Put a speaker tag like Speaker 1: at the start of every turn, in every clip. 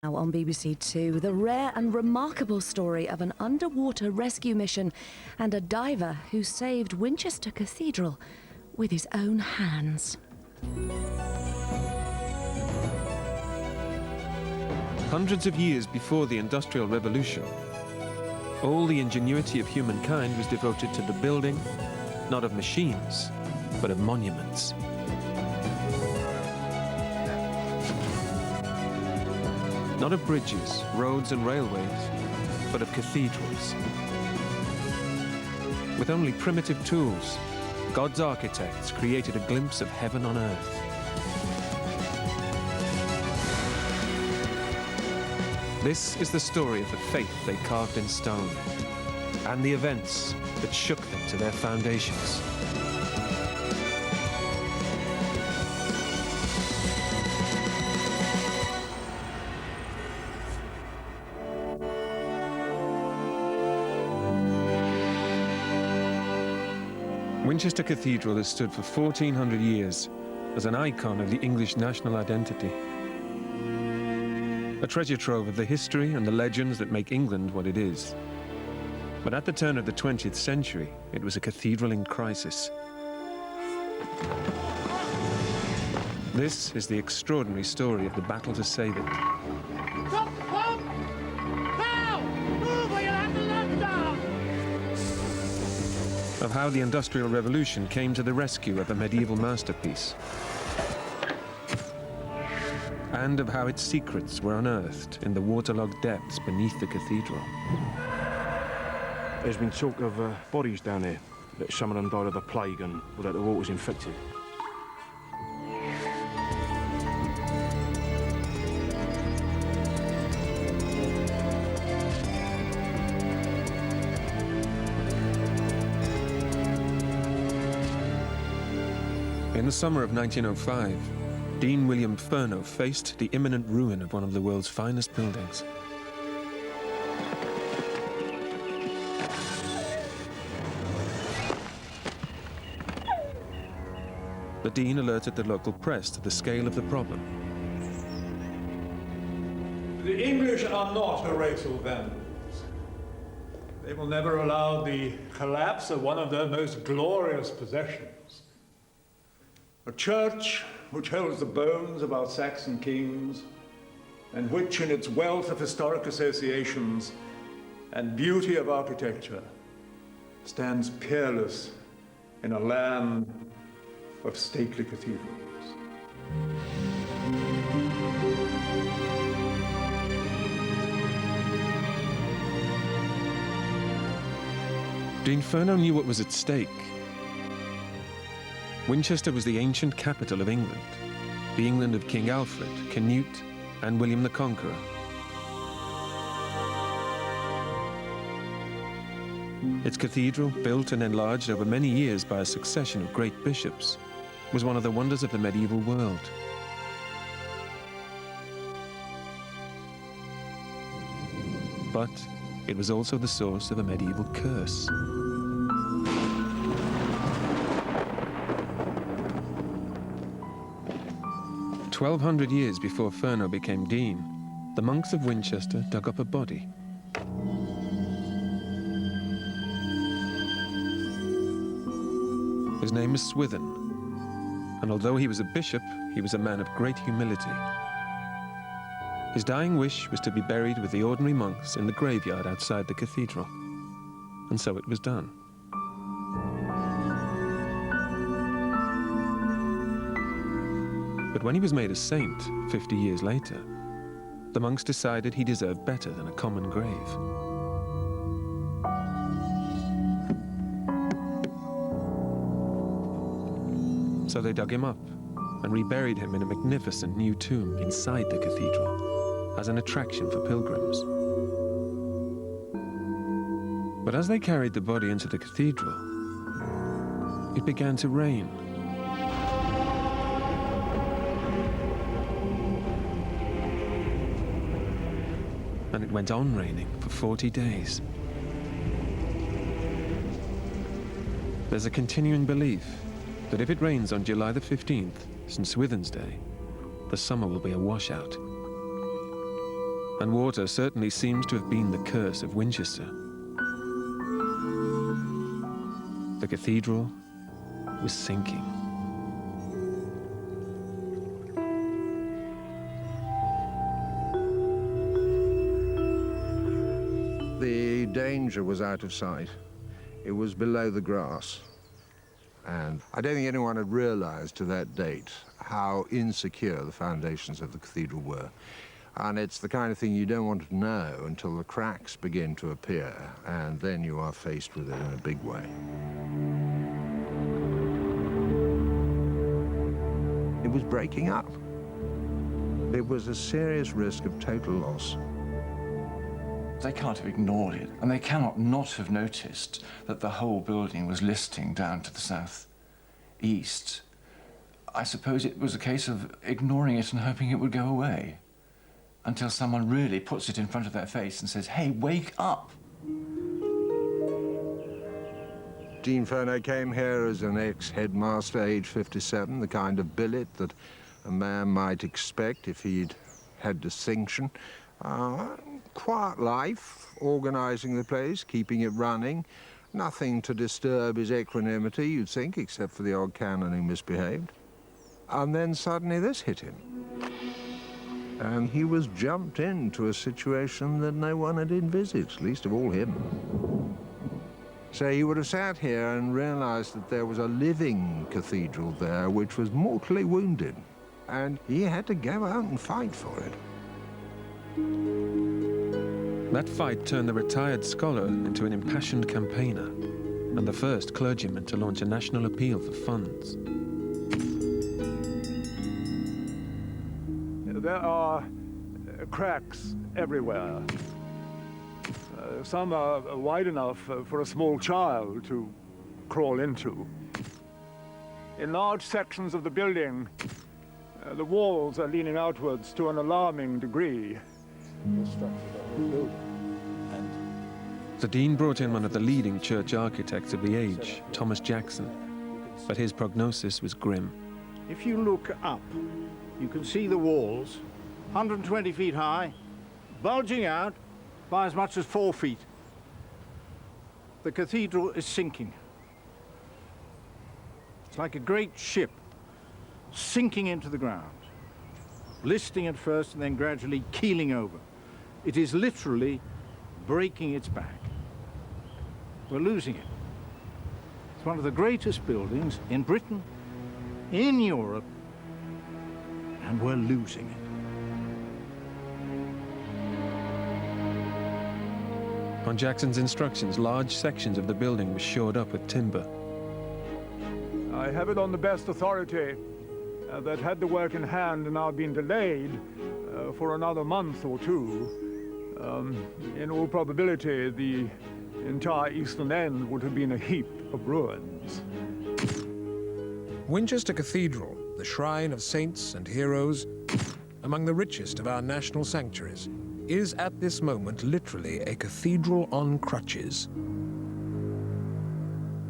Speaker 1: Now on BBC Two, the rare and remarkable story of an underwater rescue mission and a diver who saved Winchester Cathedral with his own hands.
Speaker 2: Hundreds of years before the Industrial Revolution, all the ingenuity of humankind was devoted to the building, not of machines, but of monuments. Not of bridges, roads and railways, but of cathedrals. With only primitive tools, God's architects created a glimpse of heaven on earth. This is the story of the faith they carved in stone, and the events that shook them to their foundations. Winchester Cathedral has stood for 1400 years as an icon of the English national identity. A treasure trove of the history and the legends that make England what it is. But at the turn of the 20th century, it was a cathedral in crisis. This is the extraordinary story of the battle to save it.
Speaker 3: Stop! Stop! Now! Move or you'll have to let down!
Speaker 2: Of how the Industrial Revolution came to the rescue of a medieval masterpiece. And of how its secrets were unearthed in the waterlogged depths beneath the cathedral.
Speaker 4: There's been talk of bodies down here, that some of them died of the plague and that the water's infected.
Speaker 2: In the summer of 1905, Dean William Furneaux faced the imminent ruin of one of the world's finest buildings. The Dean alerted the local press to the scale of the problem.
Speaker 5: The English are not a race of vandals. They will never allow the collapse of one of their most glorious possessions. A church which holds the bones of our Saxon kings, and which in its wealth of historic associations and beauty of architecture stands peerless in a land of stately cathedrals.
Speaker 2: Dean Furneaux knew what was at stake. Winchester was the ancient capital of England, the England of King Alfred, Canute, and William the Conqueror. Its cathedral, built and enlarged over many years by a succession of great bishops, was one of the wonders of the medieval world. But it was also the source of a medieval curse. "1,200 years before Furneaux became dean, the monks of Winchester dug up a body. His name was Swithin, and although he was a bishop, he was a man of great humility. His dying wish was to be buried with the ordinary monks in the graveyard outside the cathedral, and so it was done. But when he was made a saint 50 years later, the monks decided he deserved better than a common grave. So they dug him up and reburied him in a magnificent new tomb inside the cathedral as an attraction for pilgrims. But as they carried the body into the cathedral, it began to rain. And it went on raining for 40 days. There's a continuing belief that if it rains on July the 15th, St. Swithin's Day, the summer will be a washout. And water certainly seems to have been the curse of Winchester. The cathedral was sinking.
Speaker 6: The danger was out of sight. It was below the grass. And I don't think anyone had realized to that date how insecure the foundations of the cathedral were. And it's the kind of thing you don't want to know until the cracks begin to appear, and then you are faced with it in a big way. It was breaking up. It was a serious risk of total loss.
Speaker 7: They can't have ignored it, and they cannot not have noticed that the whole building was listing down to the south-east. I suppose it was a case of ignoring it and hoping it would go away, until someone really puts it in front of their face and says, "Hey, wake up!"
Speaker 6: Dean Furneaux came here as an ex-headmaster, age 57, the kind of billet that a man might expect if he'd had distinction. Quiet life, organizing the place, keeping it running. Nothing to disturb his equanimity, you'd think, except for the odd canon who misbehaved. And then suddenly this hit him. And he was jumped into a situation that no one had envisaged, least of all him. So he would have sat here and realized that there was a living cathedral there which was mortally wounded, and he had to go out and fight for it.
Speaker 2: That fight turned the retired scholar into an impassioned campaigner and the first clergyman to launch a national appeal for funds.
Speaker 5: There are cracks everywhere. Some are wide enough for a small child to crawl into. In large sections of the building, the walls are leaning outwards to an alarming degree.
Speaker 2: The Dean brought in one of the leading church architects of the age, Thomas Jackson, but his prognosis was grim.
Speaker 3: If you look up, you can see the walls, 120 feet high, bulging out by as much as 4 feet. The cathedral is sinking. It's like a great ship sinking into the ground, listing at first and then gradually keeling over. It is literally breaking its back. We're losing it. It's one of the greatest buildings in Britain, in Europe, and we're losing it.
Speaker 2: On Jackson's instructions, large sections of the building were shored up with timber.
Speaker 5: I have it on the best authority that had the work in hand now been delayed for another month or two, in all probability, the entire eastern end would have been a heap of ruins.
Speaker 8: Winchester Cathedral, the shrine of saints and heroes, among the richest of our national sanctuaries, is at this moment literally a cathedral on crutches.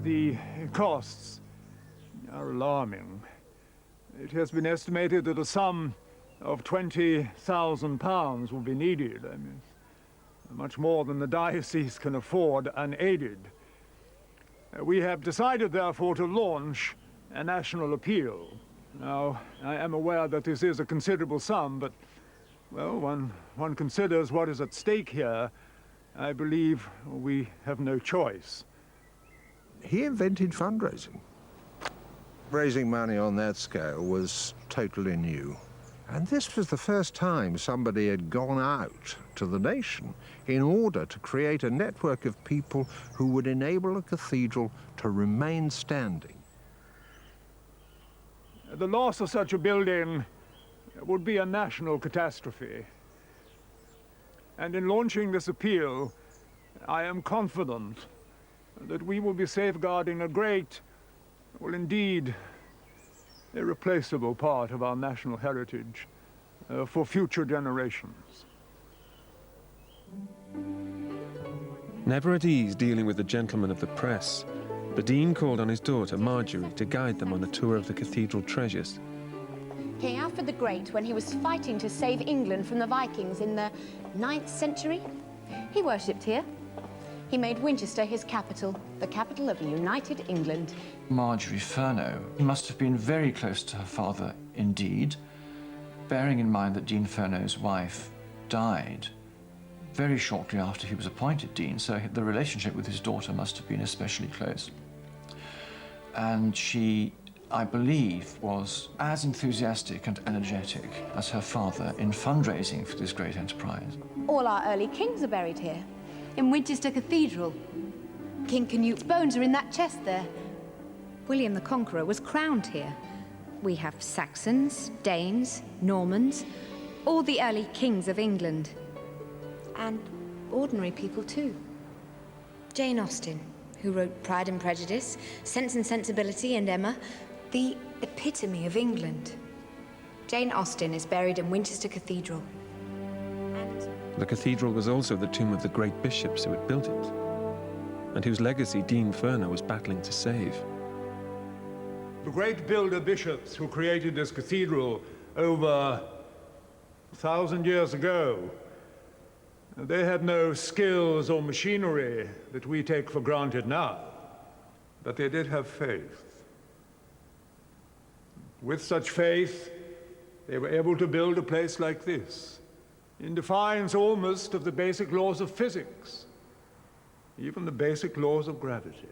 Speaker 5: The costs are alarming. It has been estimated that a sum of £20,000 will be needed. I mean, much more than the diocese can afford unaided. We have decided, therefore, to launch a national appeal. Now, I am aware that this is a considerable sum, but, well, one considers what is at stake here. I believe we have no choice.
Speaker 6: He invented fundraising. Raising money on that scale was totally new. And this was the first time somebody had gone out to the nation in order to create a network of people who would enable a cathedral to remain standing.
Speaker 5: The loss of such a building would be a national catastrophe. And in launching this appeal, I am confident that we will be safeguarding a great, well, indeed, irreplaceable part of our national heritage for future generations.
Speaker 2: Never at ease dealing with the gentlemen of the press, the Dean called on his daughter Marjorie to guide them on a tour of the cathedral treasures.
Speaker 9: King Alfred the Great, when he was fighting to save England from the Vikings in the 9th century, he worshipped here. He made Winchester his capital, the capital of a united England.
Speaker 7: Marjorie Furneaux must have been very close to her father indeed, bearing in mind that Dean Furnaux's wife died very shortly after he was appointed dean, so the relationship with his daughter must have been especially close. And she, I believe, was as enthusiastic and energetic as her father in fundraising for this great enterprise.
Speaker 9: All our early kings are buried here, in Winchester Cathedral. King Canute's bones are in that chest there. William the Conqueror was crowned here. We have Saxons, Danes, Normans, all the early kings of England. And ordinary people too. Jane Austen, who wrote Pride and Prejudice, Sense and Sensibility, and Emma, the epitome of England. Jane Austen is buried in Winchester Cathedral.
Speaker 2: The cathedral was also the tomb of the great bishops who had built it, and whose legacy Dean Furneaux was battling to save.
Speaker 5: The great builder bishops who created this cathedral over 1,000 years ago, they had no skills or machinery that we take for granted now, but they did have faith. With such faith, they were able to build a place like this, in defiance almost of the basic laws of physics, even the basic laws of gravity.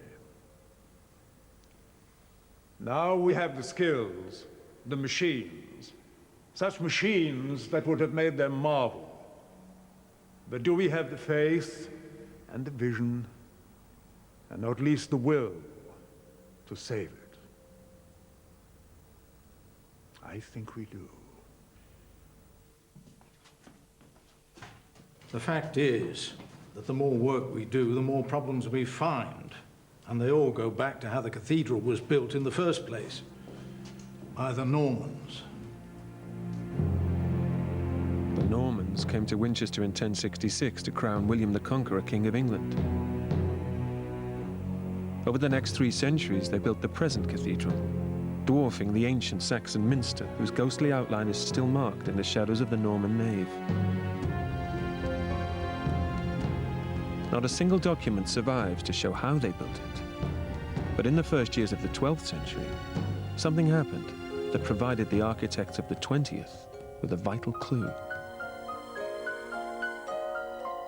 Speaker 5: Now we have the skills, the machines, such machines that would have made them marvel. But do we have the faith and the vision, and not least the will, to save it? I think we do.
Speaker 3: The fact is that the more work we do, the more problems we find. And they all go back to how the cathedral was built in the first place, by the Normans.
Speaker 2: The Normans came to Winchester in 1066 to crown William the Conqueror King of England. Over the next 3 centuries, they built the present cathedral, dwarfing the ancient Saxon minster, whose ghostly outline is still marked in the shadows of the Norman nave. Not a single document survives to show how they built it. But in the first years of the 12th century, something happened that provided the architects of the 20th with a vital clue.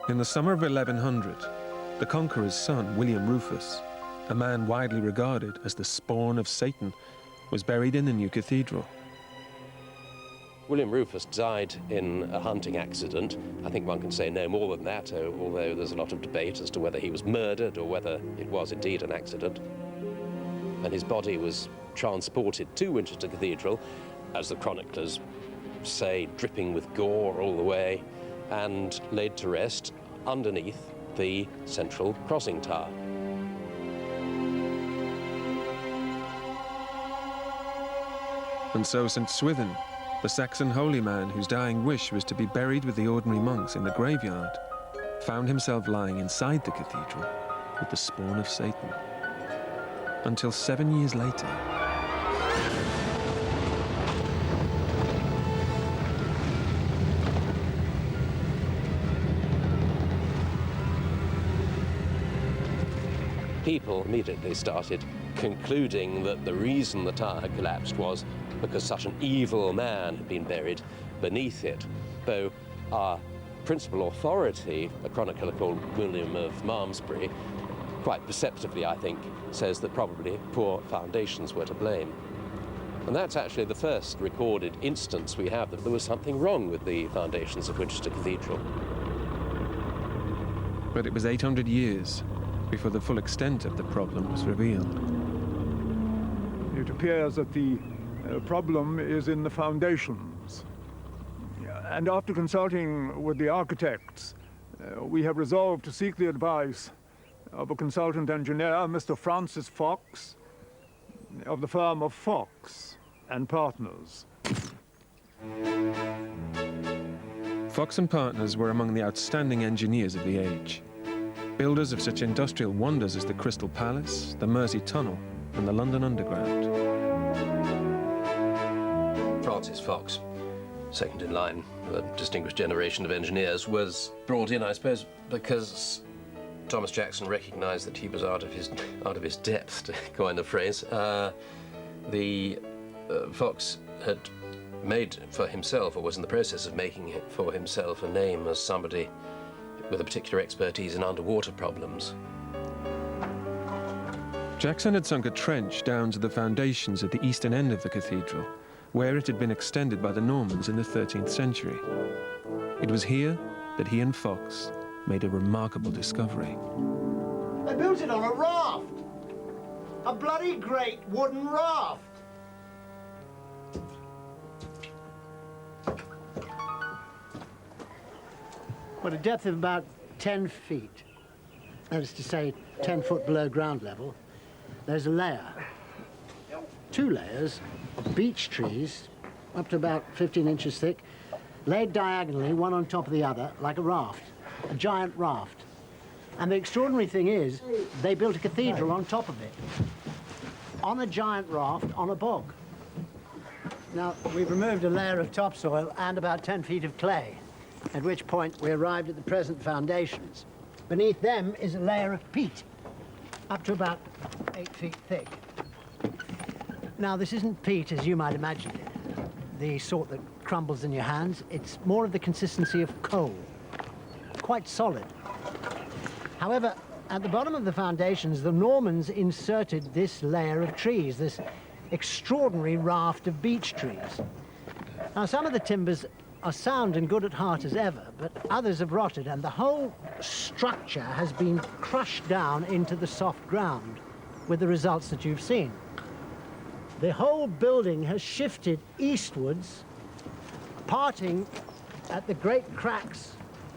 Speaker 2: In the summer of 1100, the Conqueror's son, William Rufus, a man widely regarded as the spawn of Satan, was buried in the new cathedral.
Speaker 10: William Rufus died in a hunting accident. I think one can say no more than that, although there's a lot of debate as to whether he was murdered or whether it was indeed an accident. And his body was transported to Winchester Cathedral, as the chroniclers say, dripping with gore all the way, and laid to rest underneath the central crossing tower.
Speaker 2: And so St. Swithin, the Saxon holy man whose dying wish was to be buried with the ordinary monks in the graveyard, found himself lying inside the cathedral with the spawn of Satan. Until 7 years later,
Speaker 10: People immediately started concluding that the reason the tower had collapsed was because such an evil man had been buried beneath it. Though our principal authority, a chronicler called William of Malmesbury, quite perceptively, I think, says that probably poor foundations were to blame. And that's actually the first recorded instance we have that there was something wrong with the foundations of Winchester Cathedral.
Speaker 2: but it was 800 years before the full extent of the problem was revealed.
Speaker 5: It appears that the problem is in the foundations. And after consulting with the architects, we have resolved to seek the advice of a consultant engineer, Mr. Francis Fox, of the firm of Fox and Partners.
Speaker 2: Fox and Partners were among the outstanding engineers of the age, builders of such industrial wonders as the Crystal Palace, the Mersey Tunnel, and the London Underground.
Speaker 10: Francis Fox, second in line of a distinguished generation of engineers, was brought in, I suppose, because Thomas Jackson recognised that he was out of his depth, to coin the phrase. Fox had made for himself, or was in the process of making it for himself, a name as somebody with a particular expertise in underwater problems.
Speaker 2: Jackson had sunk a trench down to the foundations at the eastern end of the cathedral, where it had been extended by the Normans in the 13th century. It was here that he and Fox made a remarkable discovery.
Speaker 11: They built it on a raft! A bloody great wooden raft! At a depth of about 10 feet, that is to say 10 foot below ground level, there's a layer, 2 layers of beech trees up to about 15 inches thick, laid diagonally, one on top of the other, like a raft, a giant raft. And the extraordinary thing is, they built a cathedral on top of it, on a giant raft on a bog. Now, we've removed a layer of topsoil and about 10 feet of clay, at which point we arrived at the present foundations. Beneath them is a layer of peat, up to about 8 feet thick. Now, this isn't peat as you might imagine it, the sort that crumbles in your hands. It's more of the consistency of coal, quite solid. However, at the bottom of the foundations, the Normans inserted this layer of trees, this extraordinary raft of beech trees. Now, some of the timbers are sound and good at heart as ever, but others have rotted, and the whole structure has been crushed down into the soft ground, with the results that you've seen. The whole building has shifted eastwards, parting at the great cracks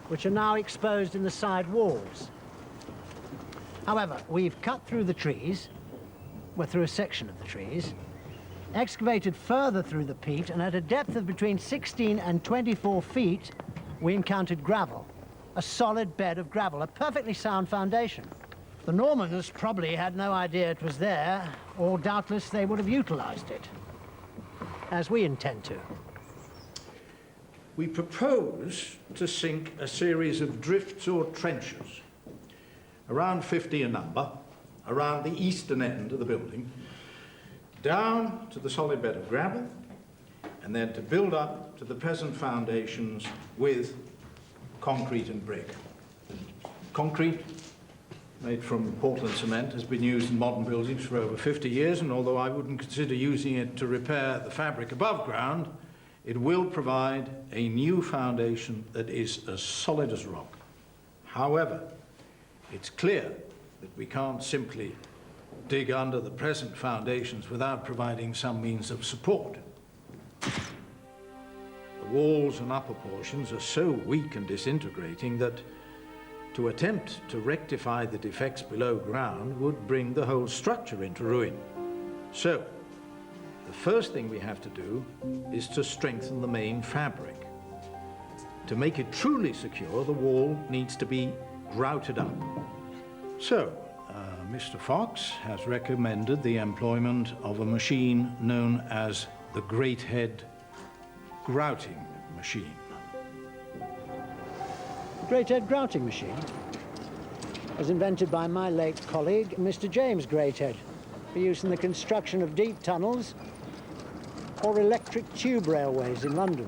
Speaker 11: which are now exposed in the side walls. However, we've cut through the trees, we're through a section of the trees, excavated further through the peat, and at a depth of between 16 and 24 feet, we encountered gravel, a solid bed of gravel, a perfectly sound foundation. The Normans probably had no idea it was there, or doubtless they would have utilized it, as we intend to.
Speaker 3: We propose to sink a series of drifts or trenches, around 50 a number, around the eastern end of the building, down to the solid bed of gravel, and then to build up to the present foundations with concrete and brick. Concrete, made from Portland cement, has been used in modern buildings for over 50 years, and although I wouldn't consider using it to repair the fabric above ground, it will provide a new foundation that is as solid as rock. However, it's clear that we can't simply dig under the present foundations without providing some means of support. The walls and upper portions are so weak and disintegrating that to attempt to rectify the defects below ground would bring the whole structure into ruin. So, the first thing we have to do is to strengthen the main fabric. To make it truly secure, the wall needs to be grouted up. So, Mr. Fox has recommended the employment of a machine known as the Great Head grouting machine.
Speaker 11: The Great Head grouting machine was invented by my late colleague, Mr. James Greathead, for use in the construction of deep tunnels or electric tube railways in London.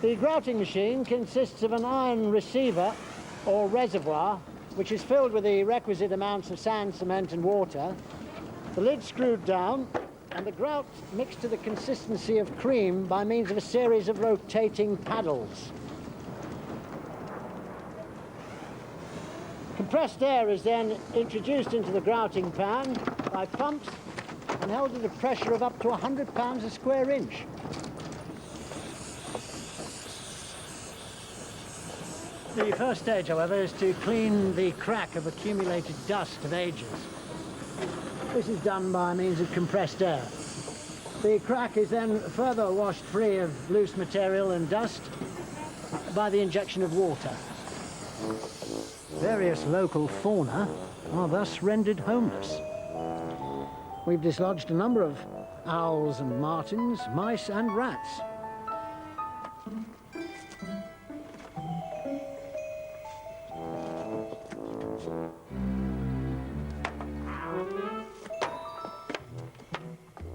Speaker 11: The grouting machine consists of an iron receiver or reservoir which is filled with the requisite amounts of sand, cement and water. The lid screwed down and the grout mixed to the consistency of cream by means of a series of rotating paddles. Compressed air is then introduced into the grouting pan by pumps and held at a pressure of up to 100 pounds a square inch. The first stage, however, is to clean the crack of accumulated dust of ages. This is done by means of compressed air. The crack is then further washed free of loose material and dust by the injection of water. Various local fauna are thus rendered homeless. We've dislodged a number of owls and martins, mice and rats.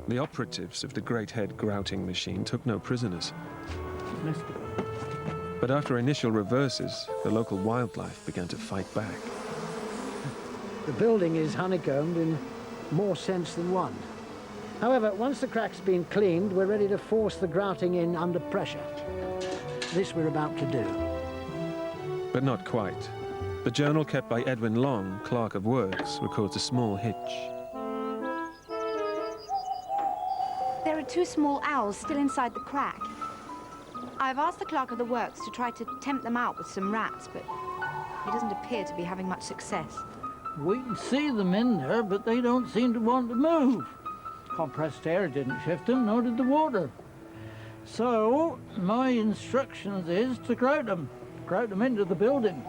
Speaker 2: The operatives of the Great Head grouting machine took no prisoners. But after initial reverses, the local wildlife began to fight back.
Speaker 11: The building is honeycombed in more sense than one. However, once the crack's been cleaned, we're ready to force the grouting in under pressure. This we're about to do.
Speaker 2: But not quite. The journal kept by Edwin Long, Clerk of Works, records a small hitch.
Speaker 9: There are 2 small owls still inside the crack. I've asked the Clerk of the Works to try to tempt them out with some rats, but he doesn't appear to be having much success.
Speaker 12: We can see them in there, but they don't seem to want to move. Compressed air didn't shift them, nor did the water. So, my instructions is to grout them into the building.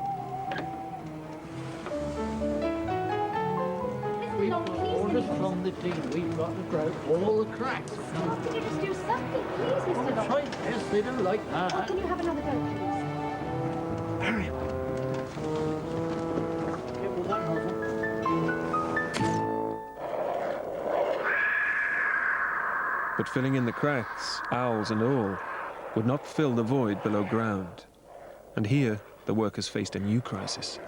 Speaker 12: We've got orders from the team. We've got to grout all the cracks.
Speaker 9: Could you just do something, please, Mr.
Speaker 12: That's right, yes, they do like that.
Speaker 9: Or can you have another go, please?
Speaker 12: Hurry. Give them that nozzle.
Speaker 2: But filling in the cracks, owls and all, would not fill the void below ground. And here, the workers faced a new crisis.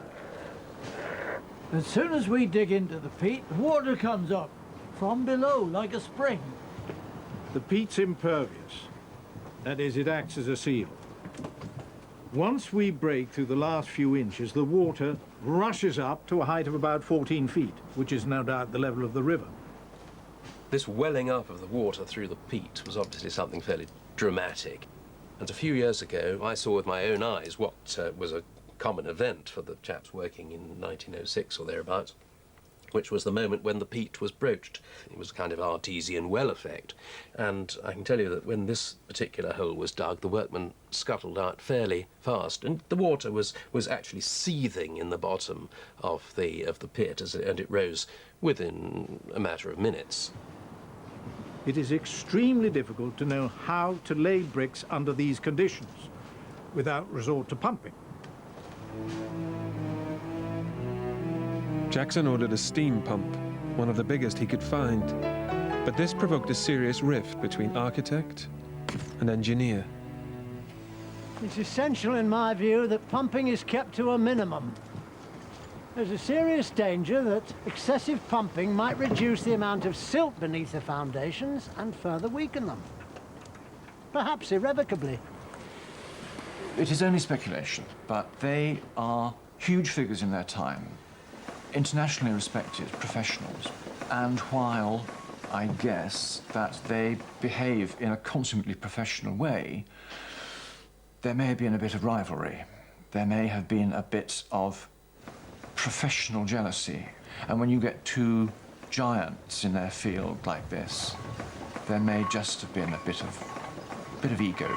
Speaker 12: As soon as we dig into the peat, water comes up from below like a spring.
Speaker 3: The peat's impervious. That is, it acts as a seal. Once we break through the last few inches, the water rushes up to a height of about 14 feet, which is no doubt the level of the river.
Speaker 10: This welling up of the water through the peat was obviously something fairly dramatic. And a few years ago, I saw with my own eyes what was a common event for the chaps working in 1906 or thereabouts, which was the moment when the peat was broached. It was a kind of artesian well effect. And I can tell you that when this particular hole was dug, the workmen scuttled out fairly fast, and the water was actually seething in the bottom of the pit, and it rose within a matter of minutes.
Speaker 3: It is extremely difficult to know how to lay bricks under these conditions without resort to pumping.
Speaker 2: Jackson ordered a steam pump, one of the biggest he could find. But this provoked a serious rift between architect and engineer.
Speaker 11: It's essential, in my view, that pumping is kept to a minimum. There's a serious danger that excessive pumping might reduce the amount of silt beneath the foundations and further weaken them. Perhaps irrevocably.
Speaker 7: It is only speculation, but they are huge figures in their time, internationally respected professionals, and while I guess that they behave in a consummately professional way, there may have been a bit of rivalry. There may have been a bit of professional jealousy. And when you get 2 giants in their field like this, there may just have been a bit of ego.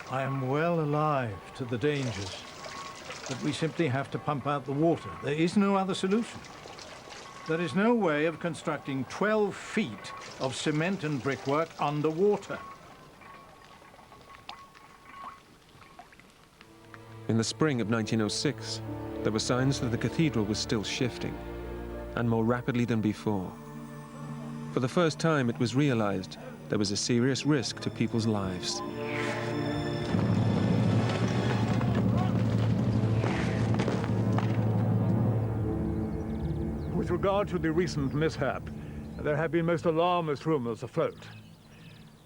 Speaker 3: I am well alive to the dangers, but we simply have to pump out the water. There is no other solution. There is no way of constructing 12 feet of cement and brickwork underwater.
Speaker 2: In the spring of 1906, there were signs that the cathedral was still shifting, and more rapidly than before. For the first time, it was realized there was a serious risk to people's lives.
Speaker 5: With regard to the recent mishap, there have been most alarmist rumors afloat.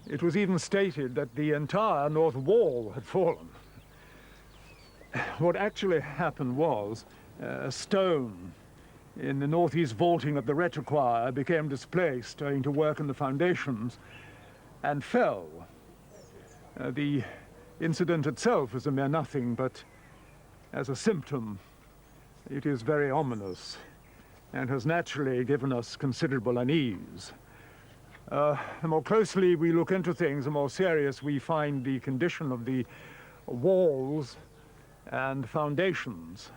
Speaker 5: It was even stated that the entire north wall had fallen. What actually happened was a stone in the northeast vaulting of the retrochoir became displaced owing to work in the foundations and fell. The incident itself is a mere nothing, but as a symptom, it is very ominous and has naturally given us considerable unease. The more closely we look into things, the more serious we find the condition of the walls and foundations.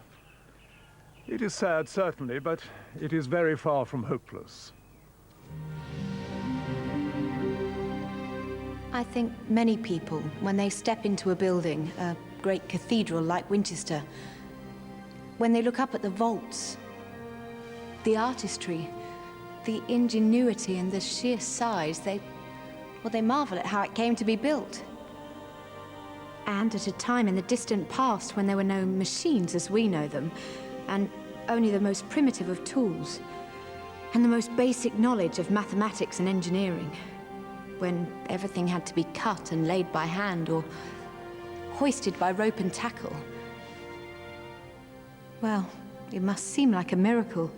Speaker 5: It is sad, certainly, but it is very far from hopeless.
Speaker 9: I think many people, when they step into a building, a great cathedral like Winchester, when they look up at the vaults, the artistry, the ingenuity and the sheer size, they marvel at how it came to be built. And at a time in the distant past when there were no machines as we know them, and only the most primitive of tools, and the most basic knowledge of mathematics and engineering, when everything had to be cut and laid by hand or hoisted by rope and tackle. Well, it must seem like a miracle,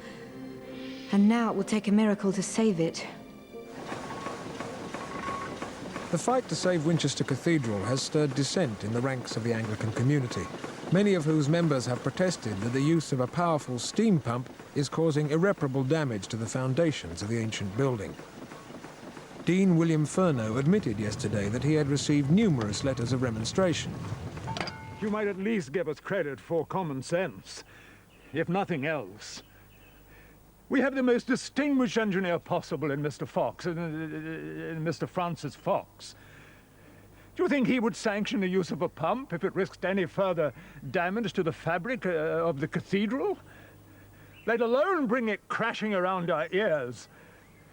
Speaker 9: and now it will take a miracle to save it.
Speaker 8: The fight to save Winchester Cathedral has stirred dissent in the ranks of the Anglican community, many of whose members have protested that the use of a powerful steam pump is causing irreparable damage to the foundations of the ancient building. Dean William Furneaux admitted yesterday that he had received numerous letters of remonstration.
Speaker 5: You might at least give us credit for common sense, if nothing else. We have the most distinguished engineer possible in Mr. Fox, in Mr. Francis Fox. Do you think he would sanction the use of a pump if it risked any further damage to the fabric of the cathedral? Let alone bring it crashing around our ears,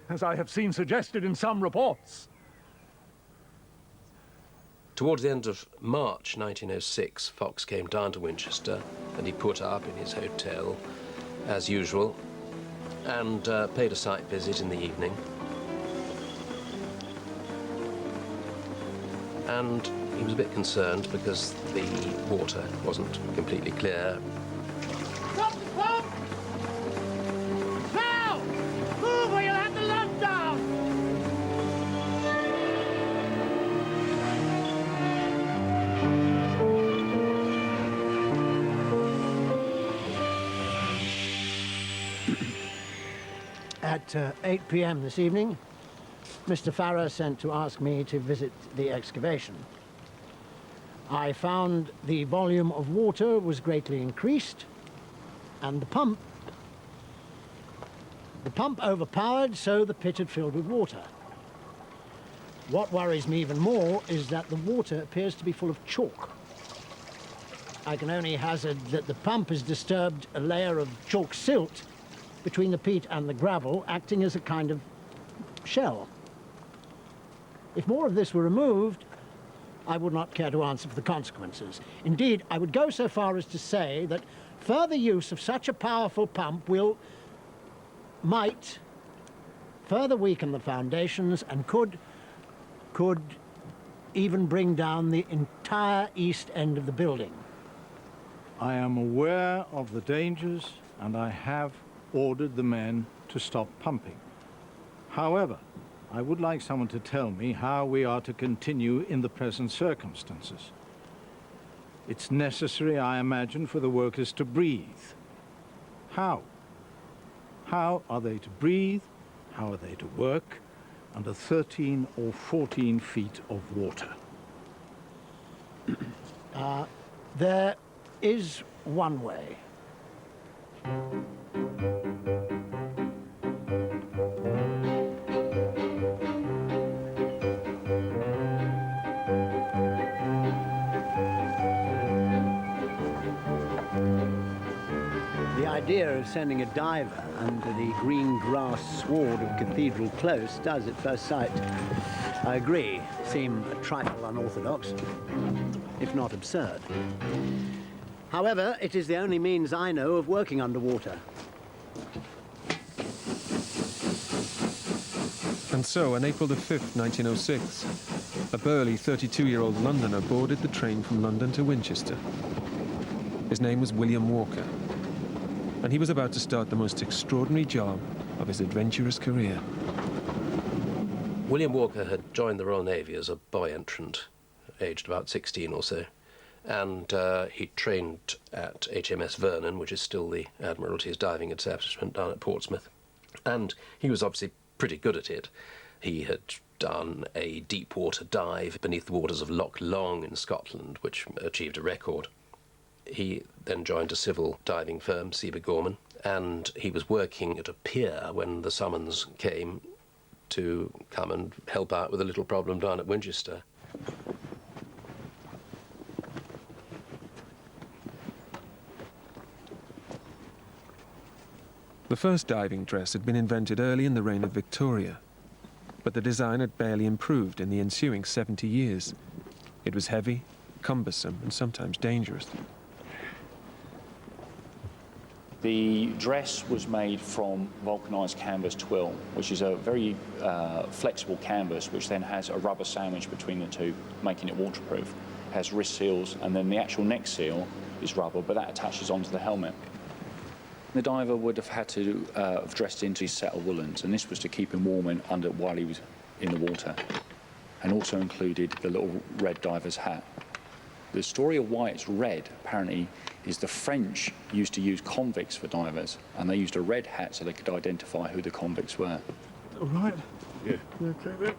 Speaker 5: as I have seen suggested in some reports.
Speaker 10: Towards the end of March 1906, Fox came down to Winchester and he put up in his hotel as usual and paid a site visit in the evening. And he was a bit concerned because the water wasn't completely clear.
Speaker 12: Stop the pump! Now! Move or you'll have to let down!
Speaker 11: At 8 p.m. this evening, Mr. Farrer sent to ask me to visit the excavation. I found the volume of water was greatly increased, and the pump overpowered, so the pit had filled with water. What worries me even more is that the water appears to be full of chalk. I can only hazard that the pump has disturbed a layer of chalk silt between the peat and the gravel, acting as a kind of shell. If more of this were removed, I would not care to answer for the consequences. Indeed, I would go so far as to say that further use of such a powerful pump might further weaken the foundations and could even bring down the entire east end of the building.
Speaker 3: I am aware of the dangers, and I have ordered the men to stop pumping. However, I would like someone to tell me how we are to continue in the present circumstances. It's necessary, I imagine, for the workers to breathe. How? How are they to breathe? How are they to work under 13 or 14 feet of water?
Speaker 11: There is one way. The idea of sending a diver under the green grass sward of Cathedral Close does, at first sight, I agree, seem a trifle unorthodox, if not absurd. However, it is the only means I know of working underwater.
Speaker 2: And so, on April the 5th, 1906, a burly 32-year-old Londoner boarded the train from London to Winchester. His name was William Walker, and he was about to start the most extraordinary job of his adventurous career.
Speaker 10: William Walker had joined the Royal Navy as a boy entrant, aged about 16 or so, and he trained at HMS Vernon, which is still the Admiralty's diving establishment down at Portsmouth, and he was obviously pretty good at it. He had done a deep water dive beneath the waters of Loch Long in Scotland, which achieved a record. He then joined a civil diving firm, Seaver Gorman, and he was working at a pier when the summons came to come and help out with a little problem down at Winchester.
Speaker 2: The first diving dress had been invented early in the reign of Victoria, but the design had barely improved in the ensuing 70 years. It was heavy, cumbersome, and sometimes dangerous.
Speaker 13: The dress was made from vulcanized canvas twill, which is a very flexible canvas, which then has a rubber sandwich between the two, making it waterproof. It has wrist seals, and then the actual neck seal is rubber, but that attaches onto the helmet. The diver would have had to have dressed into his set of woolens, and this was to keep him warm while he was in the water, and also included the little red diver's hat. The story of why it's red, apparently, is the French used to use convicts for divers, and they used a red hat so they could identify who the convicts were.
Speaker 3: All right.
Speaker 13: Yeah.
Speaker 3: Okay, then.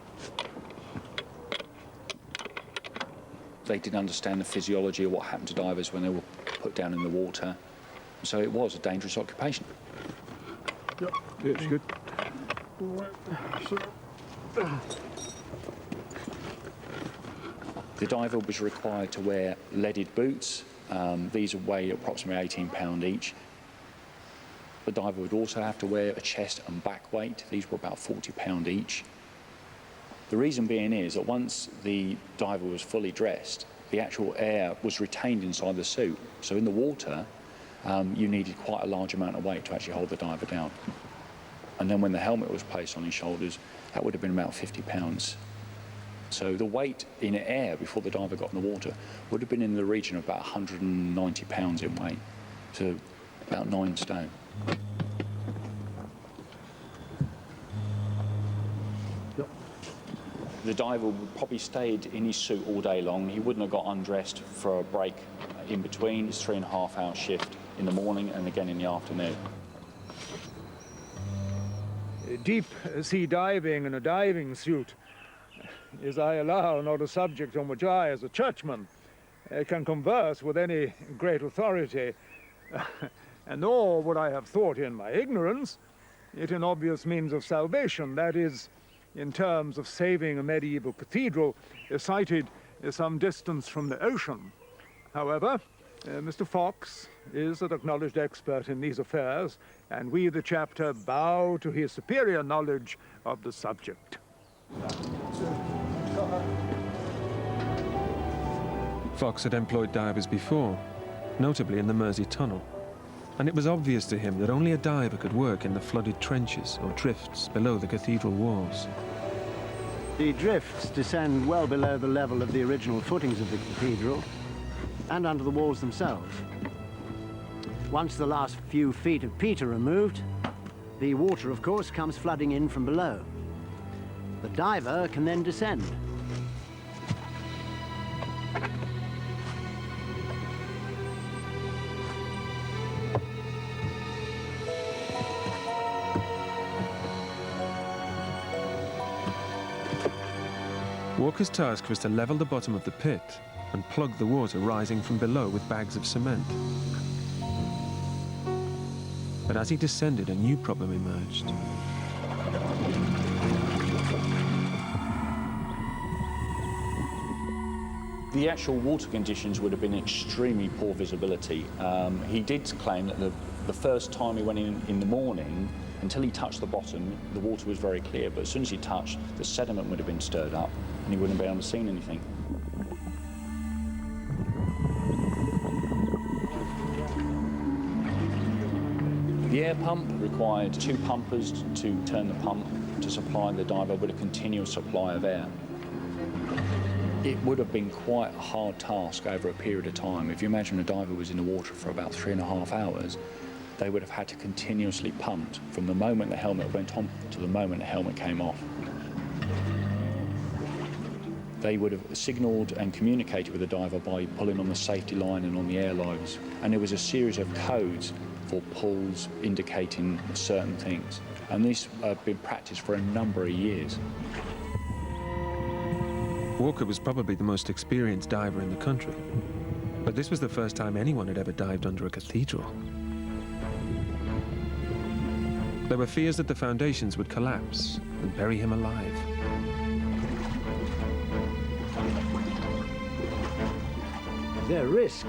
Speaker 13: They didn't understand the physiology of what happened to divers when they were put down in the water, so it was a dangerous occupation.
Speaker 3: Yep, it's good. All right. So,
Speaker 13: the diver was required to wear leaded boots. These weigh approximately 18 pounds each. The diver would also have to wear a chest and back weight. These were about 40 pounds each. The reason being is that once the diver was fully dressed, the actual air was retained inside the suit. So in the water, you needed quite a large amount of weight to actually hold the diver down. And then when the helmet was placed on his shoulders, that would have been about 50 pounds. So the weight in air before the diver got in the water would have been in the region of about 190 pounds in weight, so about 9 stone.
Speaker 3: Yep.
Speaker 13: The diver would probably stayed in his suit all day long. He wouldn't have got undressed for a break in between. It's 3.5-hour shift in the morning and again in the afternoon.
Speaker 5: Deep sea diving in a diving suit is, I allow, not a subject on which I, as a churchman, can converse with any great authority, and nor would I have thought in my ignorance it an obvious means of salvation, that is, in terms of saving a medieval cathedral sited some distance from the ocean. However, Mr. Fox is an acknowledged expert in these affairs, and we, the chapter, bow to his superior knowledge of the subject.
Speaker 2: Fox had employed divers before, notably in the Mersey Tunnel, and it was obvious to him that only a diver could work in the flooded trenches or drifts below the cathedral walls.
Speaker 11: The drifts descend well below the level of the original footings of the cathedral and under the walls themselves. Once the last few feet of peat are removed, the water, of course, comes flooding in from below. The diver can then descend.
Speaker 2: Walker's task was to level the bottom of the pit and plug the water rising from below with bags of cement. But as he descended, a new problem emerged.
Speaker 13: The actual water conditions would have been extremely poor visibility. He did claim that the first time he went in the morning, until he touched the bottom, the water was very clear, but as soon as he touched, the sediment would have been stirred up and he wouldn't have been able to see anything. The air pump required 2 pumpers to turn the pump to supply the diver with a continuous supply of air. It would have been quite a hard task over a period of time. If you imagine a diver was in the water for about 3.5 hours, they would have had to continuously pump from the moment the helmet went on to the moment the helmet came off. They would have signalled and communicated with the diver by pulling on the safety line and on the air lines. And there was a series of codes for pulls indicating certain things. And this had been practiced for a number of years.
Speaker 2: Walker was probably the most experienced diver in the country, but this was the first time anyone had ever dived under a cathedral. There were fears that the foundations would collapse and bury him alive.
Speaker 11: Is there a risk?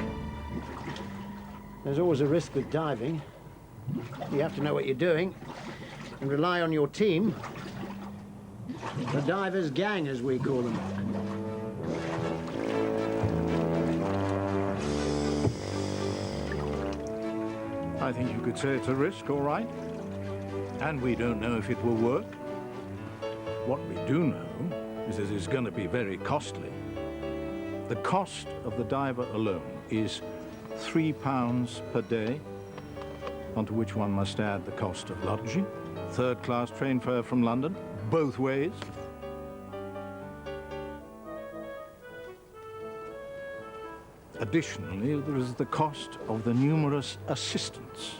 Speaker 11: There's always a risk with diving. You have to know what you're doing and rely on your team. The divers' gang, as we call them.
Speaker 3: I think you could say it's a risk, all right. And we don't know if it will work. What we do know is that it's going to be very costly. The cost of the diver alone is £3 per day, onto which one must add the cost of lodging, third-class train fare from London, both ways. Additionally, there is the cost of the numerous assistants.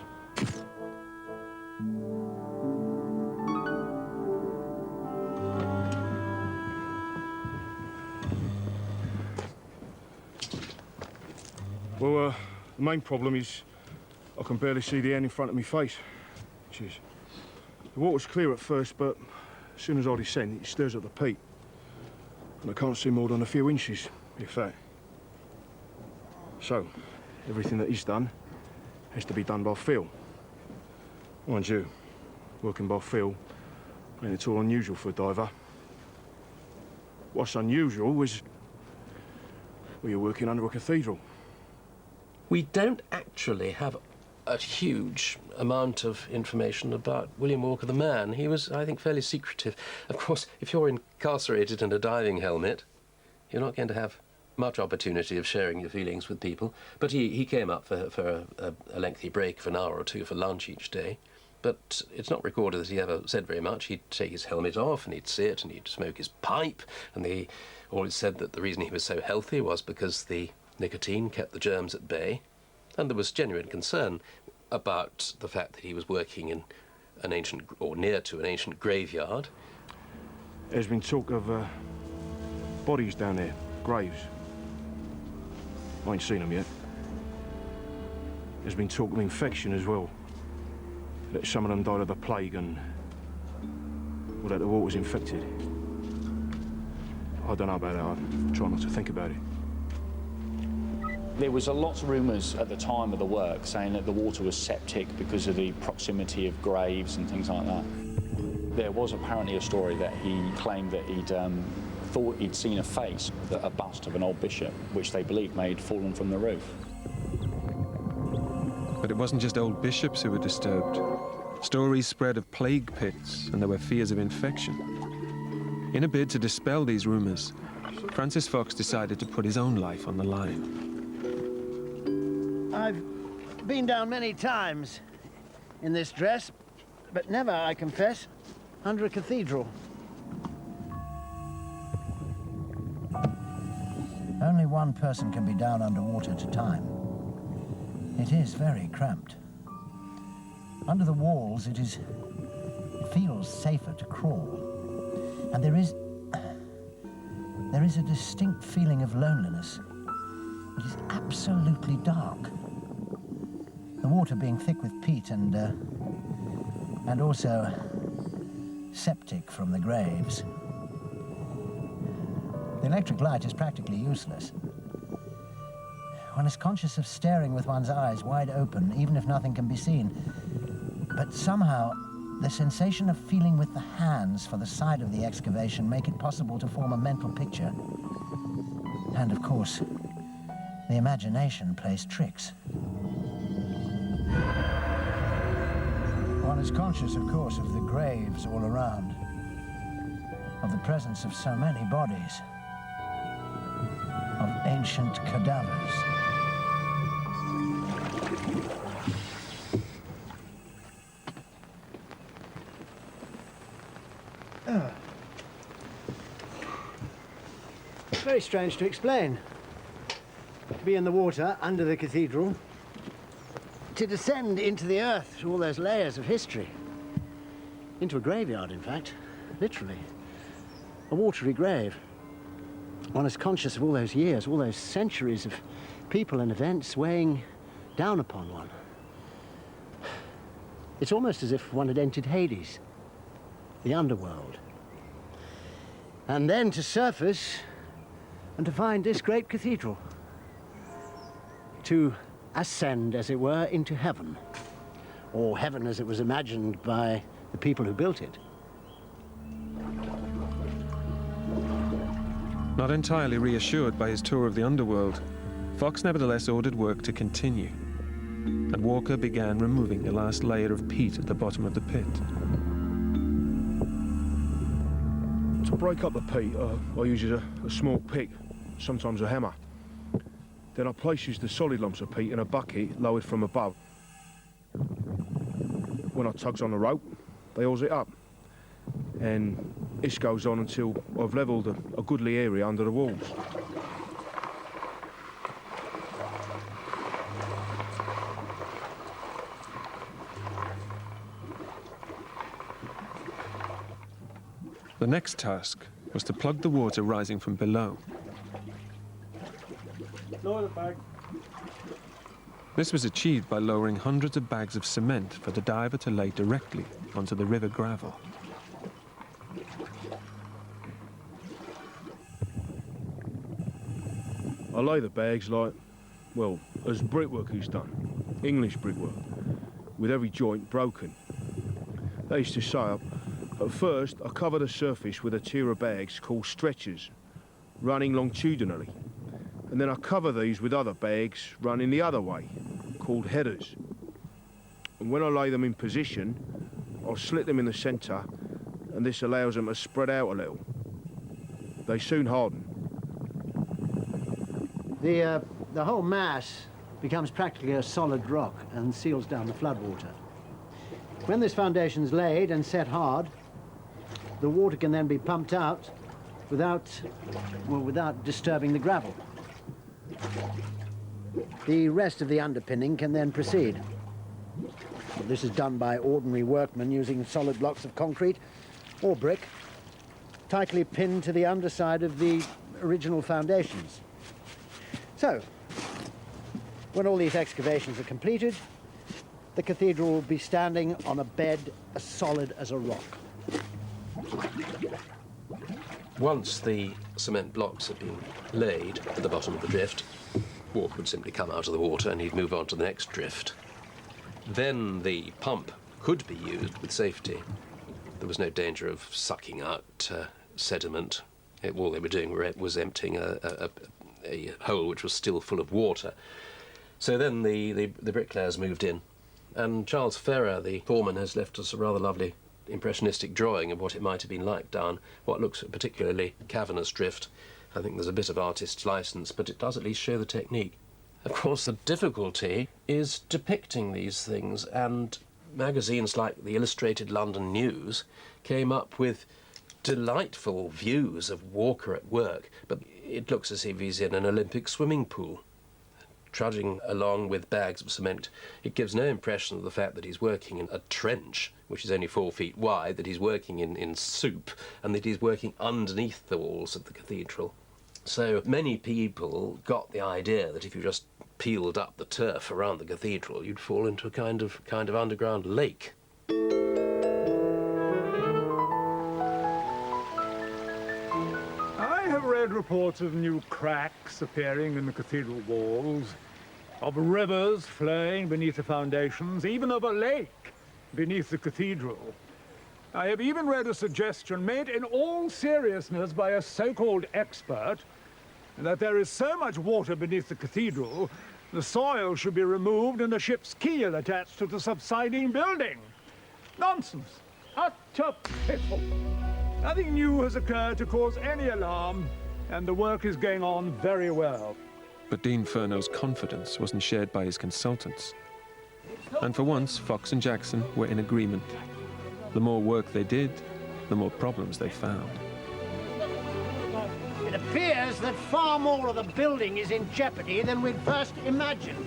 Speaker 4: Well, the main problem is I can barely see the end in front of my face. Cheers. The water's clear at first, but as soon as I descend, it stirs up the peat. And I can't see more than a few inches, if that. So, everything that is done has to be done by feel. Mind you, working by feel ain't at all unusual for a diver. What's unusual is well, you're working under a cathedral.
Speaker 10: We don't actually have a huge amount of information about William Walker the man. He was, I think, fairly secretive. Of course, if you're incarcerated in a diving helmet, you're not going to have much opportunity of sharing your feelings with people. But he came up for a lengthy break of an hour or two for lunch each day. But it's not recorded that he ever said very much. He'd take his helmet off and he'd sit and he'd smoke his pipe. And they always said that the reason he was so healthy was because the nicotine kept the germs at bay. And there was genuine concern about the fact that he was working in an ancient, or near to an ancient graveyard.
Speaker 4: There's been talk of bodies down there, graves. I ain't seen them yet. There's been talk of infection as well. That some of them died of the plague and well, that the water's infected. I don't know about that. I try not to think about it.
Speaker 13: There was a lot of rumours at the time of the work saying that the water was septic because of the proximity of graves and things like that. There was apparently a story that he claimed that he'd thought he'd seen a face, a bust of an old bishop, which they believed may have fallen from the roof.
Speaker 2: But it wasn't just old bishops who were disturbed. Stories spread of plague pits, and there were fears of infection. In a bid to dispel these rumours, Francis Fox decided to put his own life on the line.
Speaker 11: I've been down many times in this dress, but never, I confess, under a cathedral. Only one person can be down underwater at a time. It is very cramped. Under the walls, it feels safer to crawl. And there is a distinct feeling of loneliness. It is absolutely dark. The water being thick with peat and also septic from the graves. The electric light is practically useless. One is conscious of staring with one's eyes wide open, even if nothing can be seen. But somehow, the sensation of feeling with the hands for the side of the excavation make it possible to form a mental picture. And of course, the imagination plays tricks. One is conscious, of course, of the graves all around, of the presence of so many bodies, of ancient cadavers. Very strange to explain. To be in the water under the cathedral, to descend into the earth through all those layers of history, into a graveyard, in fact, literally, a watery grave. one is conscious of all those years, all those centuries of people and events weighing down upon one. It's almost as if one had entered Hades, the underworld. And then to surface and to find this great cathedral. To ascend, as it were, into heaven. Or heaven as it was imagined by the people who built it.
Speaker 2: Not entirely reassured by his tour of the underworld, Fox nevertheless ordered work to continue, and Walker began removing the last layer of peat at the bottom of the pit.
Speaker 4: To break up the peat, I uses a small pick, sometimes a hammer. Then I places the solid lumps of peat in a bucket lowered from above. When I tugs on the rope, they hauls it up. And this goes on until I've levelled a goodly area under the walls.
Speaker 2: The next task was to plug the water rising from below.
Speaker 12: Lower the bag.
Speaker 2: This was achieved by lowering hundreds of bags of cement for the diver to lay directly onto the river gravel.
Speaker 4: I lay the bags like, well, as brickwork is done, English brickwork, with every joint broken. That is to say, at first I cover the surface with a tier of bags called stretchers, running longitudinally. And then I cover these with other bags running the other way, called headers. And when I lay them in position, I'll slit them in the centre, and this allows them to spread out a little. They soon harden.
Speaker 11: The whole mass becomes practically a solid rock and seals down the floodwater. When this foundation's laid and set hard, the water can then be pumped out without disturbing the gravel. The rest of the underpinning can then proceed. This is done by ordinary workmen using solid blocks of concrete or brick, tightly pinned to the underside of the original foundations. So, when all these excavations are completed, the cathedral will be standing on a bed as solid as a rock.
Speaker 10: Once the cement blocks had been laid at the bottom of the drift, water would simply come out of the water and he'd move on to the next drift. Then the pump could be used with safety. There was no danger of sucking out sediment. All they were doing was emptying a hole which was still full of water. So then the bricklayers moved in, and Charles Ferrer, the foreman, has left us a rather lovely impressionistic drawing of what it might have been like down what looks a particularly cavernous drift. I think there's a bit of artist's license, but it does at least show the technique. Of course, the difficulty is depicting these things, and magazines like the Illustrated London News came up with delightful views of Walker at work, but it looks as if he's in an Olympic swimming pool, trudging along with bags of cement. It gives no impression of the fact that he's working in a trench, which is only 4 feet wide, that he's working in soup, and that he's working underneath the walls of the cathedral. So many people got the idea that if you just peeled up the turf around the cathedral, you'd fall into a kind of underground lake.
Speaker 5: I have read reports of new cracks appearing in the cathedral walls, of rivers flowing beneath the foundations, even of a lake beneath the cathedral. I have even read a suggestion made in all seriousness by a so-called expert that there is so much water beneath the cathedral, the soil should be removed and a ship's keel attached to the subsiding building. Nonsense. Utter piffle. Nothing new has occurred to cause any alarm, and the work is going on very well.
Speaker 2: But Dean Furneaux's confidence wasn't shared by his consultants. And for once, Fox and Jackson were in agreement. The more work they did, the more problems they found.
Speaker 11: It appears that far more of the building is in jeopardy than we'd first imagined,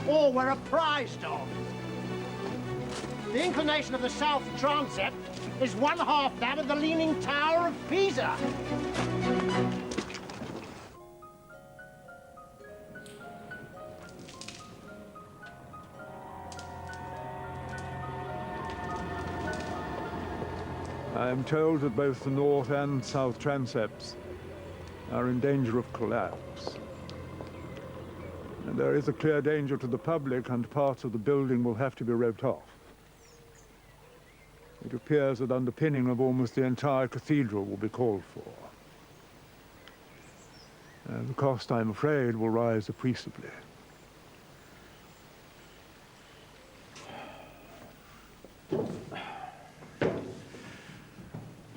Speaker 11: or were apprised of. The inclination of the south transept is 1/2 that of the Leaning Tower of Pisa.
Speaker 5: I am told that both the north and south transepts are in danger of collapse. And there is a clear danger to the public, and parts of the building will have to be roped off. It appears that underpinning of almost the entire cathedral will be called for. The cost, I'm afraid, will rise appreciably.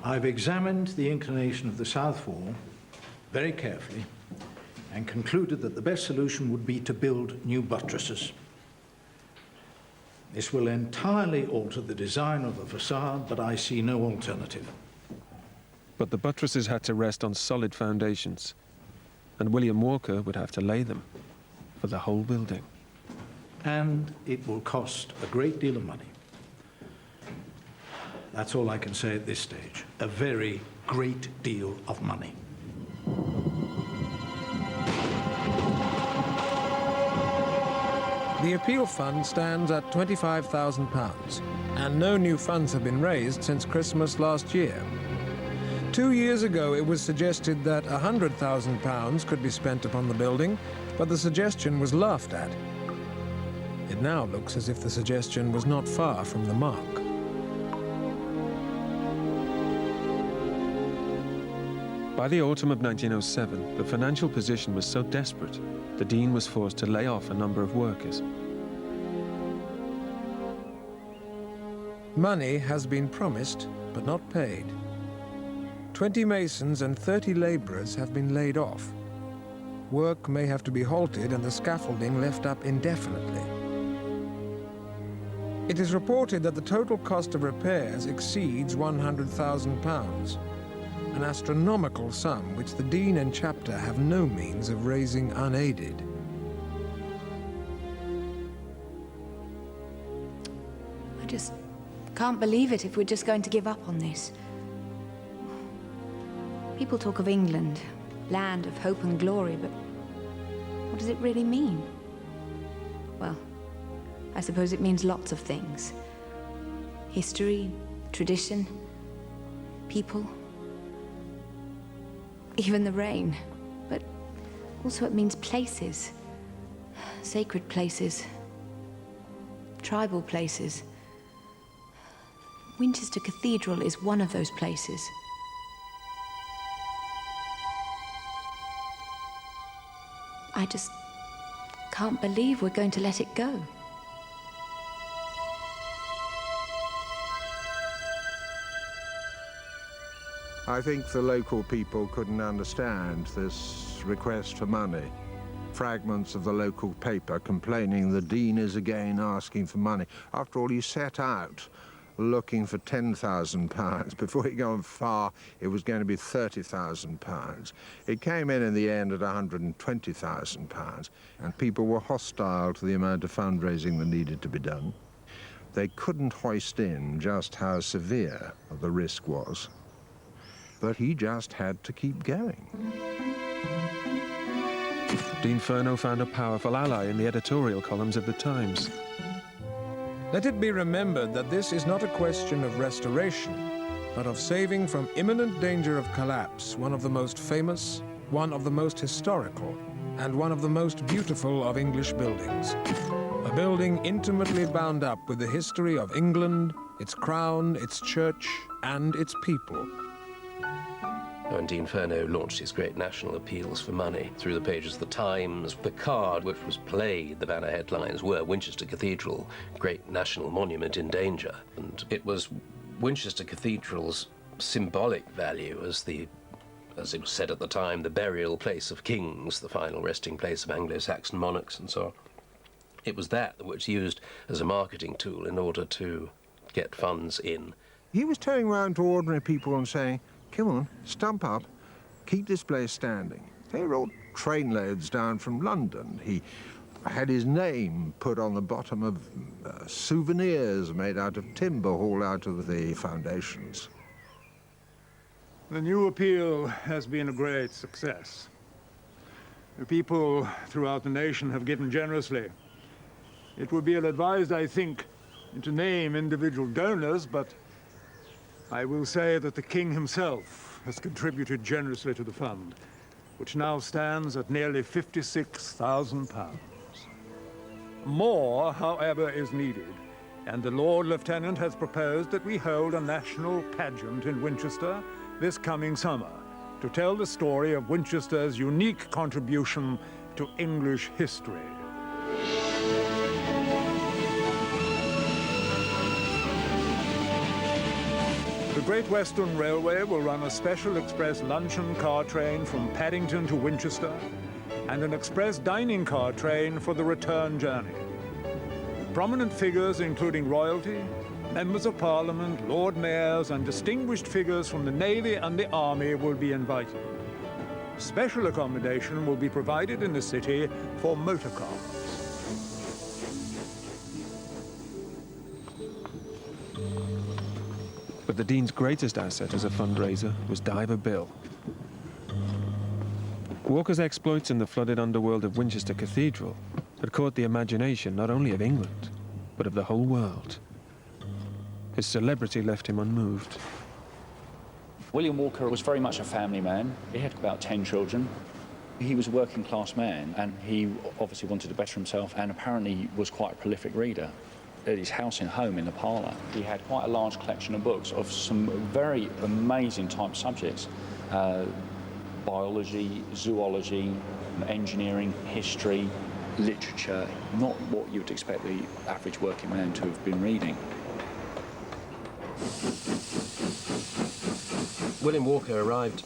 Speaker 3: I've examined the inclination of the south wall very carefully and concluded that the best solution would be to build new buttresses. This will entirely alter the design of the facade, but I see no alternative.
Speaker 2: But the buttresses had to rest on solid foundations, and William Walker would have to lay them for the whole building.
Speaker 3: And it will cost a great deal of money. That's all I can say at this stage. A very great deal of money.
Speaker 8: The appeal fund stands at £25,000, and no new funds have been raised since Christmas last year. 2 years ago, it was suggested that £100,000 could be spent upon the building, but the suggestion was laughed at. It now looks as if the suggestion was not far from the mark.
Speaker 2: By the autumn of 1907, the financial position was so desperate, the Dean was forced to lay off a number of workers.
Speaker 8: Money has been promised, but not paid. 20 masons and 30 labourers have been laid off. Work may have to be halted and the scaffolding left up indefinitely. It is reported that the total cost of repairs exceeds £100,000, an astronomical sum which the Dean and Chapter have no means of raising unaided.
Speaker 9: I just can't believe it if we're just going to give up on this. People talk of England, land of hope and glory, but what does it really mean? Well, I suppose it means lots of things. History, tradition, people, even the rain. But also it means places, sacred places, tribal places. Winchester Cathedral is one of those places. I just can't believe we're going to let it go.
Speaker 6: I think the local people couldn't understand this request for money. Fragments of the local paper complaining the Dean is again asking for money. After all, he set out looking for £10,000. Before he'd gone far, it was going to be £30,000. It came in the end at £120,000, and people were hostile to the amount of fundraising that needed to be done. They couldn't hoist in just how severe the risk was, but he just had to keep going.
Speaker 2: Dean Furneaux found a powerful ally in the editorial columns of the Times.
Speaker 8: Let it be remembered that this is not a question of restoration, but of saving from imminent danger of collapse one of the most famous, one of the most historical, and one of the most beautiful of English buildings. A building intimately bound up with the history of England, its crown, its church, and its people.
Speaker 10: When Dean Furneaux launched his great national appeals for money through the pages of the Times, the card which was played, the banner headlines were Winchester Cathedral, great national monument in danger. And it was Winchester Cathedral's symbolic value as it was said at the time, the burial place of kings, the final resting place of Anglo-Saxon monarchs and so on. It was that which was used as a marketing tool in order to get funds in.
Speaker 6: He was turning around to ordinary people and saying, come on, stump up, keep this place standing. They were all trainloads down from London. He had his name put on the bottom of souvenirs made out of timber hauled out of the foundations.
Speaker 5: The new appeal has been a great success. The people throughout the nation have given generously. It would be ill-advised, I think, to name individual donors, but I will say that the king himself has contributed generously to the fund, which now stands at nearly £56,000. More, however, is needed, and the Lord Lieutenant has proposed that we hold a national pageant in Winchester this coming summer to tell the story of Winchester's unique contribution to English history. The Great Western Railway will run a special express luncheon car train from Paddington to Winchester and an express dining car train for the return journey. Prominent figures including royalty, members of Parliament, Lord Mayors and distinguished figures from the Navy and the Army will be invited. Special accommodation will be provided in the city for motor cars.
Speaker 2: But the Dean's greatest asset as a fundraiser was Diver Bill. Walker's exploits in the flooded underworld of Winchester Cathedral had caught the imagination not only of England, but of the whole world. His celebrity left him unmoved.
Speaker 13: William Walker was very much a family man. He had about 10 children. He was a working class man, and he obviously wanted to better himself, and apparently was quite a prolific reader. At his house and home in the parlour, he had quite a large collection of books of some very amazing type subjects. Biology, zoology, engineering, history, literature, not what you would expect the average working man to have been reading.
Speaker 10: William Walker arrived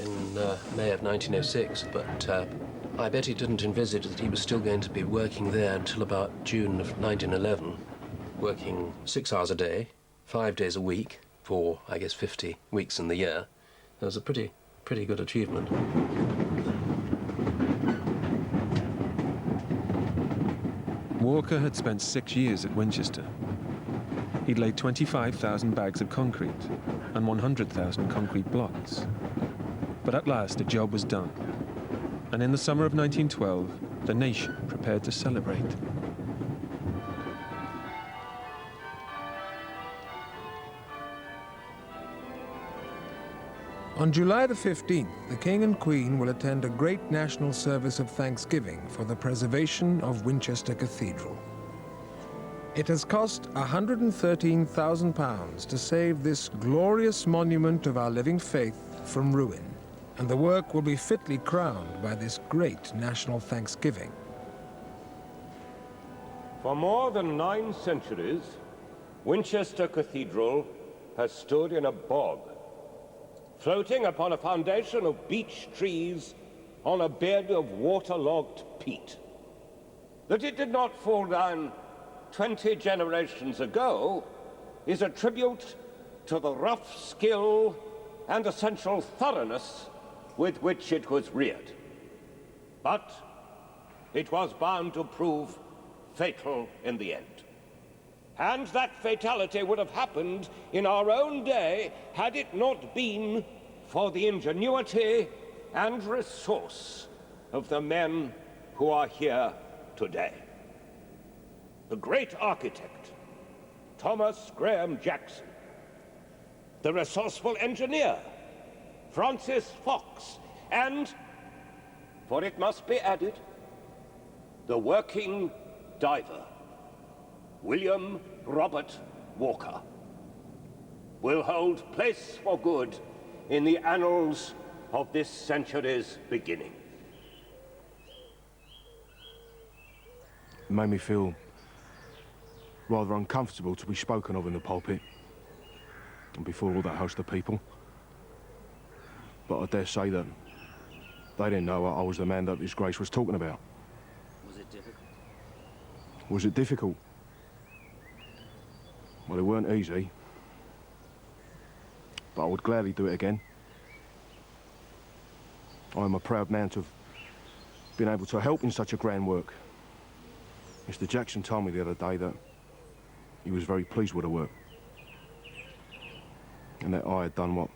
Speaker 10: in May of 1906, but I bet he didn't envisage that he was still going to be working there until about June of 1911, working 6 hours a day, 5 days a week, for, I guess, 50 weeks in the year. That was a pretty good achievement.
Speaker 2: Walker had spent 6 years at Winchester. He'd laid 25,000 bags of concrete and 100,000 concrete blocks. But at last, the job was done. And in the summer of 1912, the nation prepared to celebrate.
Speaker 8: On July the 15th, the King and Queen will attend a great national service of thanksgiving for the preservation of Winchester Cathedral. It has cost £113,000 to save this glorious monument of our living faith from ruin, and the work will be fitly crowned by this great national thanksgiving.
Speaker 14: For more than 9 centuries, Winchester Cathedral has stood in a bog, floating upon a foundation of beech trees on a bed of waterlogged peat. That it did not fall down 20 generations ago is a tribute to the rough skill and essential thoroughness with which it was reared. But it was bound to prove fatal in the end. And that fatality would have happened in our own day had it not been for the ingenuity and resource of the men who are here today. The great architect, Thomas Graham Jackson, the resourceful engineer, Francis Fox, and, for it must be added, the working diver, William Robert Walker, will hold place for good in the annals of this century's beginning.
Speaker 4: It made me feel rather uncomfortable to be spoken of in the pulpit and before all that host of people. But I dare say that they didn't know I was the man that His Grace was talking about.
Speaker 15: Was it difficult?
Speaker 4: Was it difficult? Well, it weren't easy, but I would gladly do it again. I am a proud man to have been able to help in such a grand work. Mr. Jackson told me the other day that he was very pleased with the work, and that I had done what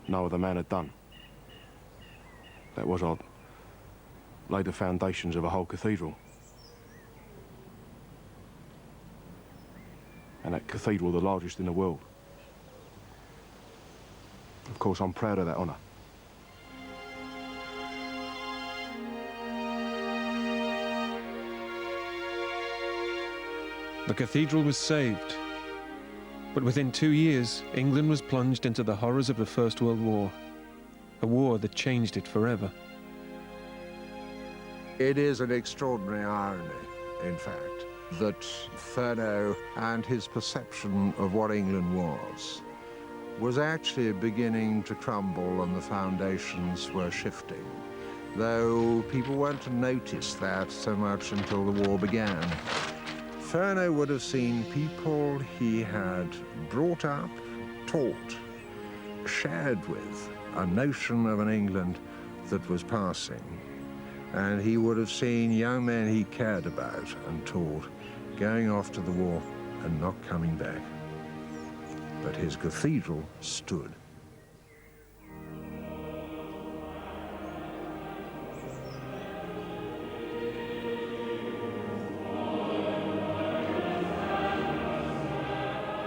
Speaker 4: no other man had done. That was, I'd laid the foundations of a whole cathedral. And that cathedral, the largest in the world. course, I'm proud of that honour.
Speaker 2: The cathedral was saved, but within 2 years, England was plunged into the horrors of the First World War, a war that changed it forever.
Speaker 6: It is an extraordinary irony, in fact, that Furneaux and his perception of what England was actually beginning to crumble and the foundations were shifting, though people weren't to notice that so much until the war began. Furneaux would have seen people he had brought up, taught, shared with, a notion of an England that was passing. And he would have seen young men he cared about and taught going off to the war and not coming back. But his cathedral stood.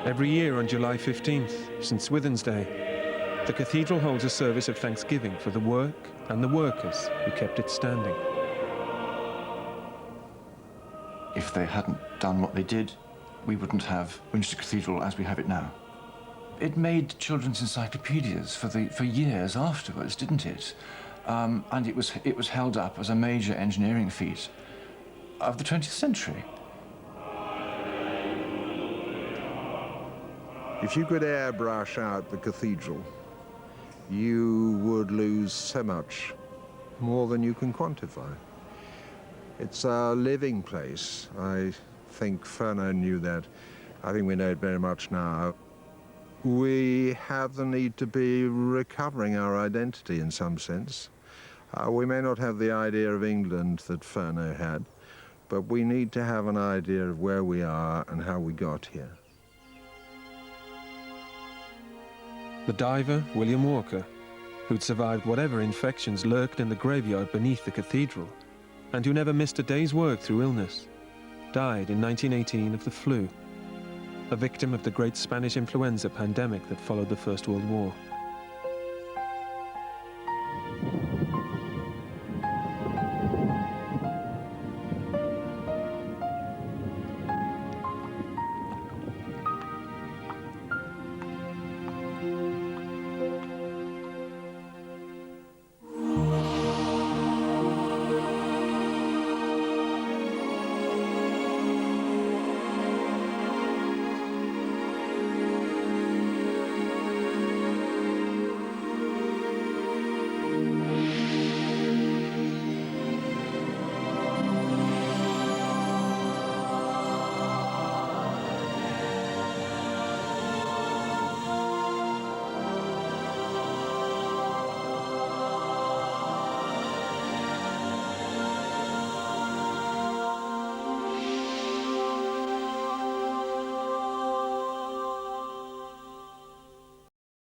Speaker 2: Every year on July 15th, St. Swithin's Day, the cathedral holds a service of thanksgiving for the work and the workers who kept it standing.
Speaker 7: If they hadn't done what they did, we wouldn't have Winchester Cathedral as we have it now. It made children's encyclopedias for years afterwards, didn't it? And it was held up as a major engineering feat of the 20th century.
Speaker 6: If you could airbrush out the cathedral, you would lose so much more than you can quantify. It's a living place. I think Furneaux knew that. I think we know it very much now. We have the need to be recovering our identity in some sense. We may not have the idea of England that Furneaux had, but we need to have an idea of where we are and how we got here.
Speaker 2: The diver, William Walker, who'd survived whatever infections lurked in the graveyard beneath the cathedral, and who never missed a day's work through illness, died in 1918 of the flu, a victim of the great Spanish influenza pandemic that followed the First World War.